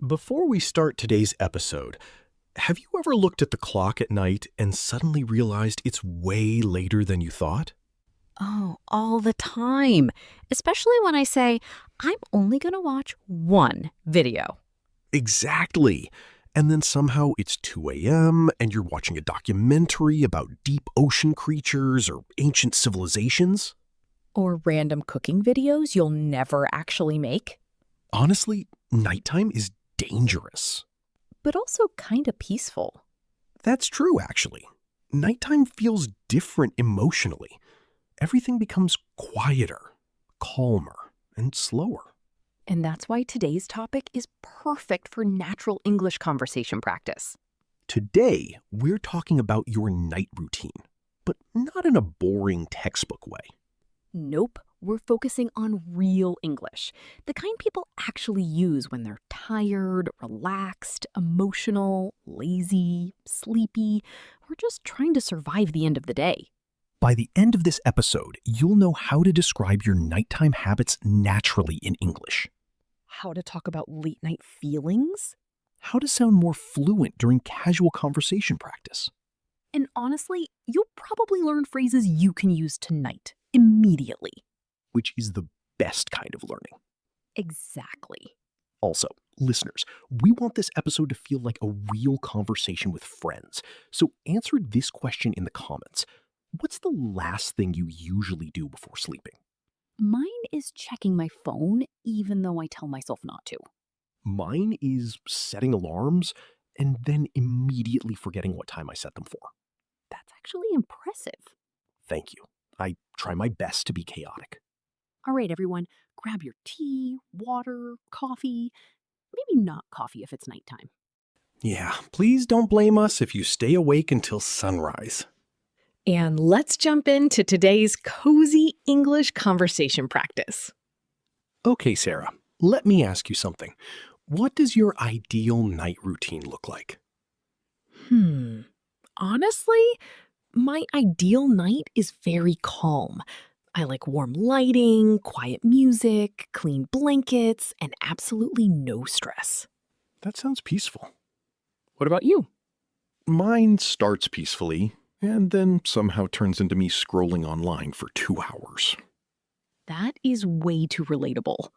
Before we start today's episode, have you ever looked at the clock at night and suddenly realized it's way later than you thought? Oh, all the time. Especially when I say, I'm only going to watch one video. Exactly. And then somehow it's 2 a.m. and you're watching a documentary about deep ocean creatures or ancient civilizations. Or random cooking videos you'll never actually make. Honestly, nighttime is dangerous. But also kind of peaceful. That's true, actually. Nighttime feels different emotionally. Everything becomes quieter, calmer, and slower. And that's why today's topic is perfect for natural English conversation practice. Today, we're talking about your night routine, but not in a boring textbook way. Nope, we're focusing on real English, the kind people actually use when they're tired, relaxed, emotional, lazy, sleepy, or just trying to survive the end of the day. By the end of this episode, you'll know how to describe your nighttime habits naturally in English, How to talk about late night feelings, how to sound more fluent during casual conversation practice. and honestly, you'll probably learn phrases you can use tonight, immediately. Which is the best kind of learning. Exactly. Also, listeners, we want this episode to feel like a real conversation with friends. So answer this question in the comments. What's the last thing you usually do before sleeping? Mine is checking my phone, even though I tell myself not to. Mine is setting alarms and then immediately forgetting what time I set them for. That's actually impressive. Thank you. I try my best to be chaotic. All right, everyone, grab your tea, water, coffee. Maybe not coffee if it's nighttime. Yeah, please don't blame us if you stay awake until sunrise. And let's jump into today's cozy English conversation practice. Okay, Sarah, let me ask you something. What does your ideal night routine look like? Honestly, my ideal night is very calm. I like warm lighting, quiet music, clean blankets, and absolutely no stress. That sounds peaceful. What about you? Mine starts peacefully and then somehow turns into me scrolling online for 2 hours. That is way too relatable.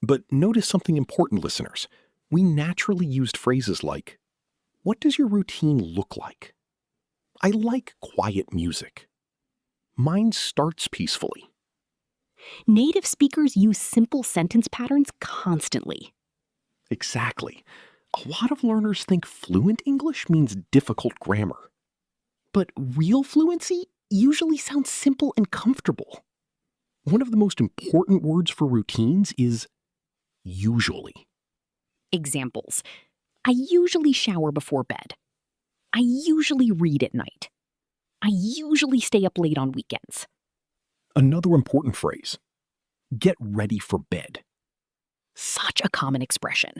But notice something important, listeners. We naturally used phrases like, what does your routine look like? I like quiet music. Mine starts peacefully. Native speakers use simple sentence patterns constantly. Exactly. A lot of learners think fluent English means difficult grammar. But real fluency usually sounds simple and comfortable. One of the most important words for routines is usually. Examples. I usually shower before bed. I usually read at night. I usually stay up late on weekends. Another important phrase, get ready for bed. Such a common expression.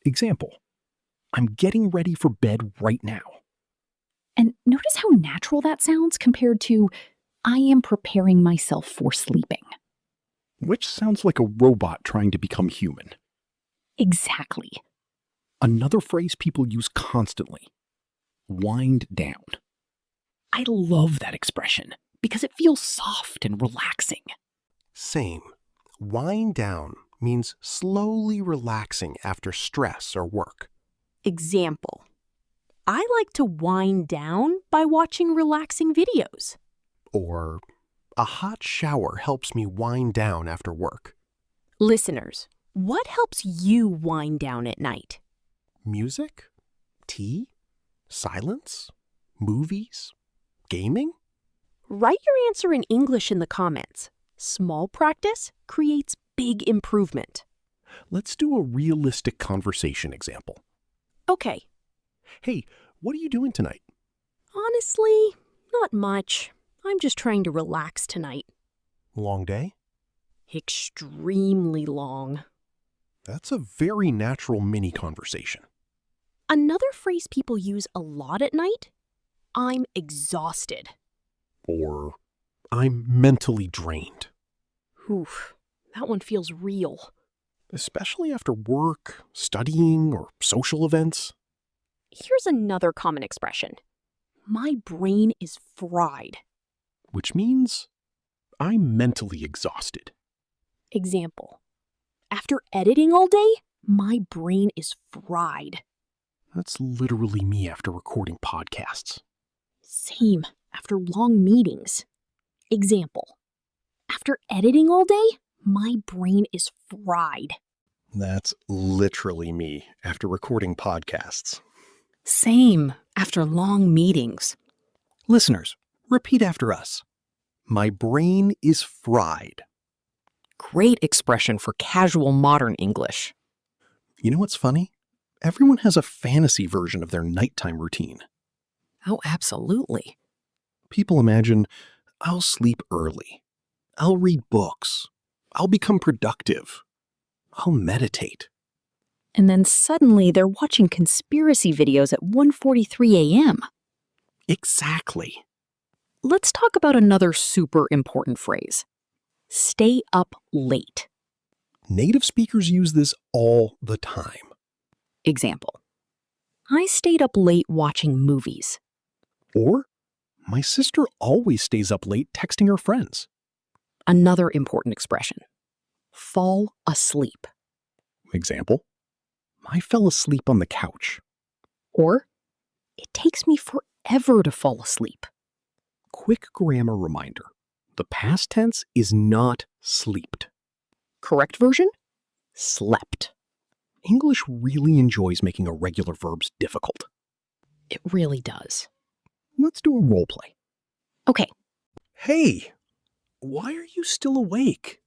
Example, I'm getting ready for bed right now. And notice how natural that sounds compared to, I am preparing myself for sleeping. Which sounds like a robot trying to become human. Exactly. Another phrase people use constantly, wind down. I love that expression because it feels soft and relaxing. Same. Wind down means slowly relaxing after stress or work. Example. I like to wind down by watching relaxing videos. Or, a hot shower helps me wind down after work. Listeners, what helps you wind down at night? Music? Tea? Silence? Movies? Gaming? Write your answer in English in the comments. Small practice creates big improvement. Let's do a realistic conversation example. Okay, Hey, what are you doing tonight? honestly, not much. I'm just trying to relax tonight. Long day? Extremely long. That's a very natural mini conversation. Another phrase people use a lot at night, I'm exhausted. Or, I'm mentally drained. Oof, that one feels real. especially after work, studying, or social events. Here's another common expression. My brain is fried. Which means I'm mentally exhausted. Example. After editing all day, my brain is fried. That's literally me after recording podcasts. Same after long meetings. Example. After editing all day, my brain is fried. That's literally me after recording podcasts. Same after long meetings. Listeners, repeat after us. My brain is fried. Great expression for casual modern English. You know what's funny? Everyone has a fantasy version of their nighttime routine. Oh, absolutely. People imagine, I'll sleep early. I'll read books. I'll become productive. I'll meditate. And then suddenly they're watching conspiracy videos at 1:43 a.m. Exactly. Let's talk about another super important phrase. Stay up late. Native speakers use this all the time. Example. I stayed up late watching movies. Or, my sister always stays up late texting her friends. Another important expression. Fall asleep. Example, I fell asleep on the couch. Or, it takes me forever to fall asleep. Quick grammar reminder. The past tense is not sleeped. Correct version? Slept. English really enjoys making irregular verbs difficult. It really does. Let's do a role play. Okay. Hey, why are you still awake?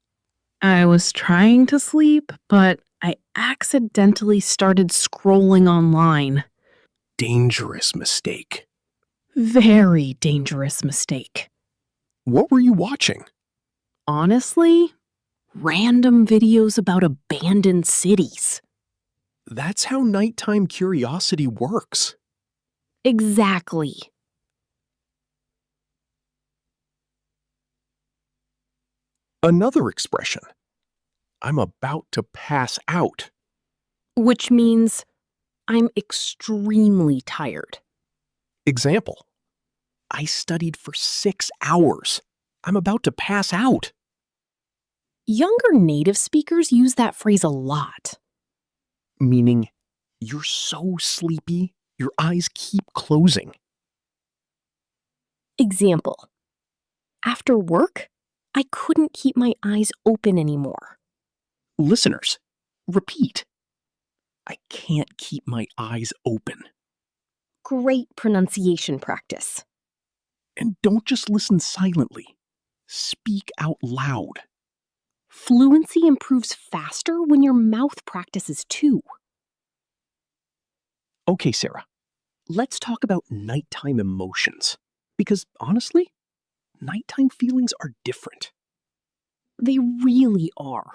I was trying to sleep, but I accidentally started scrolling online. Dangerous mistake. Very dangerous mistake. What were you watching? Honestly, random videos about abandoned cities. That's how nighttime curiosity works. Exactly. Another expression. I'm about to pass out. Which means I'm extremely tired. Example. I studied for 6 hours. I'm about to pass out. Younger native speakers use that phrase a lot. Meaning, you're so sleepy, your eyes keep closing. Example. After work, I couldn't keep my eyes open anymore. Listeners, repeat. I can't keep my eyes open. Great pronunciation practice. And don't just listen silently. Speak out loud. Fluency improves faster when your mouth practices too. Okay, Sarah, let's talk about nighttime emotions. Because honestly, nighttime feelings are different. They really are.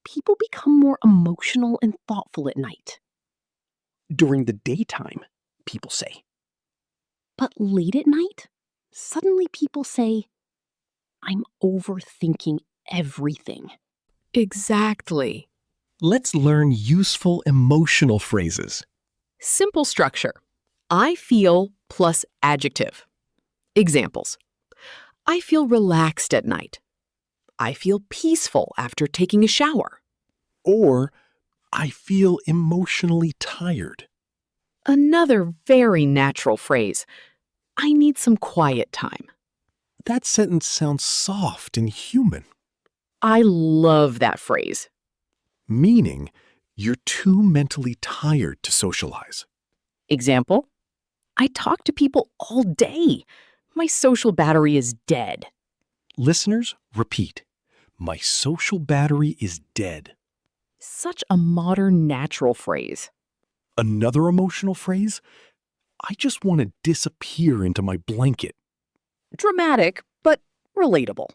People become more emotional and thoughtful at night. During the daytime, people say. But late at night, suddenly people say, I'm overthinking everything. Exactly. Let's learn useful emotional phrases. Simple structure. I feel plus adjective. Examples. I feel relaxed at night. I feel peaceful after taking a shower. Or, I feel emotionally tired. Another very natural phrase. I need some quiet time. That sentence sounds soft and human. I love that phrase. Meaning, you're too mentally tired to socialize. Example. I talk to people all day. My social battery is dead. Listeners, repeat. My social battery is dead. Such a modern, natural phrase. Another emotional phrase? I just want to disappear into my blanket. Dramatic, but relatable.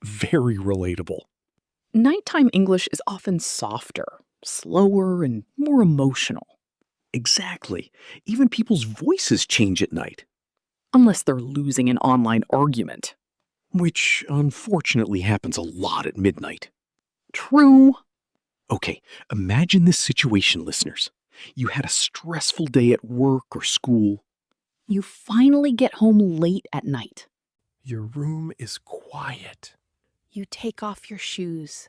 Very relatable. Nighttime English is often softer, slower, and more emotional. Exactly. Even people's voices change at night. Unless they're losing an online argument. Which, unfortunately, happens a lot at midnight. True. Okay, imagine this situation, listeners. You had a stressful day at work or school. You finally get home late at night. Your room is quiet. You take off your shoes.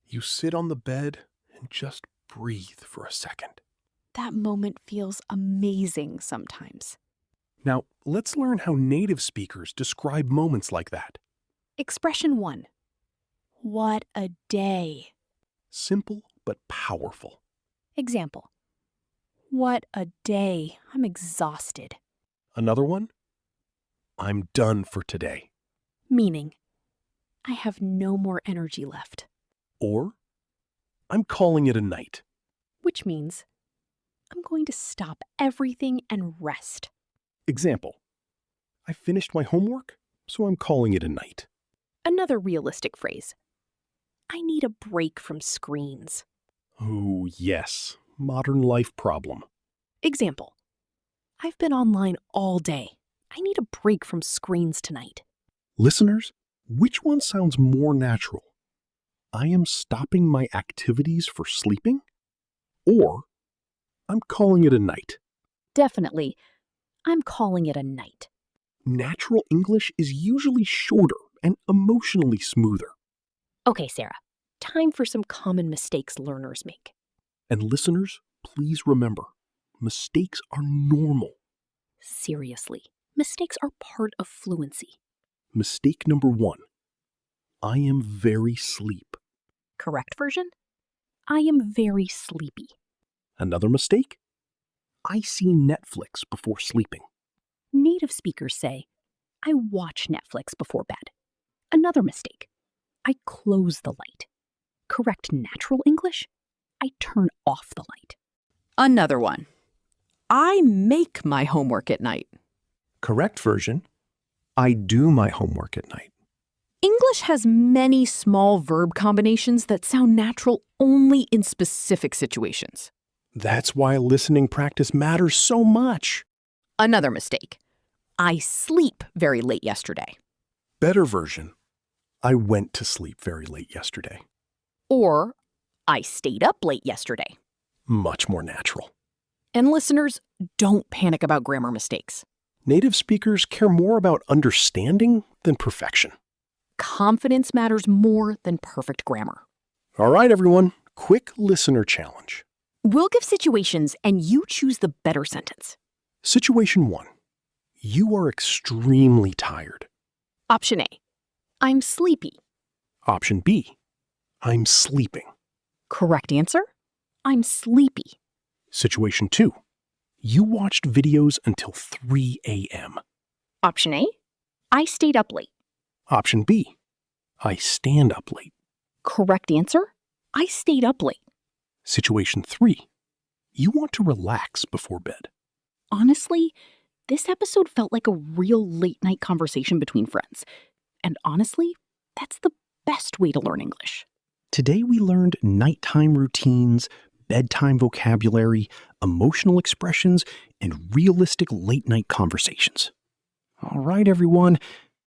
You sit on the bed and just breathe for a second. That moment feels amazing sometimes. Now, let's learn how native speakers describe moments like that. Expression 1. What a day. Simple but powerful. Example. What a day. I'm exhausted. Another one? I'm done for today. Meaning, I have no more energy left. Or, I'm calling it a night. Which means, I'm going to stop everything and rest. Example. I finished my homework, so I'm calling it a night. Another realistic phrase. I need a break from screens. Oh, yes. Modern life problem. Example. I've been online all day. I need a break from screens tonight. Listeners, which one sounds more natural? I am stopping my activities for sleeping? Or, I'm calling it a night. Definitely, I'm calling it a night. Natural English is usually shorter and emotionally smoother. Okay, Sarah, time for some common mistakes learners make. And listeners, please remember, mistakes are normal. Seriously, mistakes are part of fluency. Mistake number 1. I am very sleep. Correct version? I am very sleepy. Another mistake? I see Netflix before sleeping. Native speakers say, I watch Netflix before bed. Another mistake. I close the light. Correct natural English? I turn off the light. Another one. I make my homework at night. Correct version? I do my homework at night. English has many small verb combinations that sound natural only in specific situations. That's why listening practice matters so much. Another mistake. I sleep very late yesterday. Better version. I went to sleep very late yesterday. Or, I stayed up late yesterday. Much more natural. And listeners, don't panic about grammar mistakes. Native speakers care more about understanding than perfection. Confidence matters more than perfect grammar. All right, everyone. Quick listener challenge. We'll give situations and you choose the better sentence. Situation 1. You are extremely tired. Option A. I'm sleepy. Option B. I'm sleeping. Correct answer? I'm sleepy. Situation 2. You watched videos until 3 a.m. Option A. I stayed up late. Option B. I stand up late. Correct answer? I stayed up late. Situation 3. You want to relax before bed. Honestly, this episode felt like a real late night conversation between friends. And honestly, that's the best way to learn English. Today we learned nighttime routines, bedtime vocabulary, emotional expressions, and realistic late-night conversations. All right, everyone,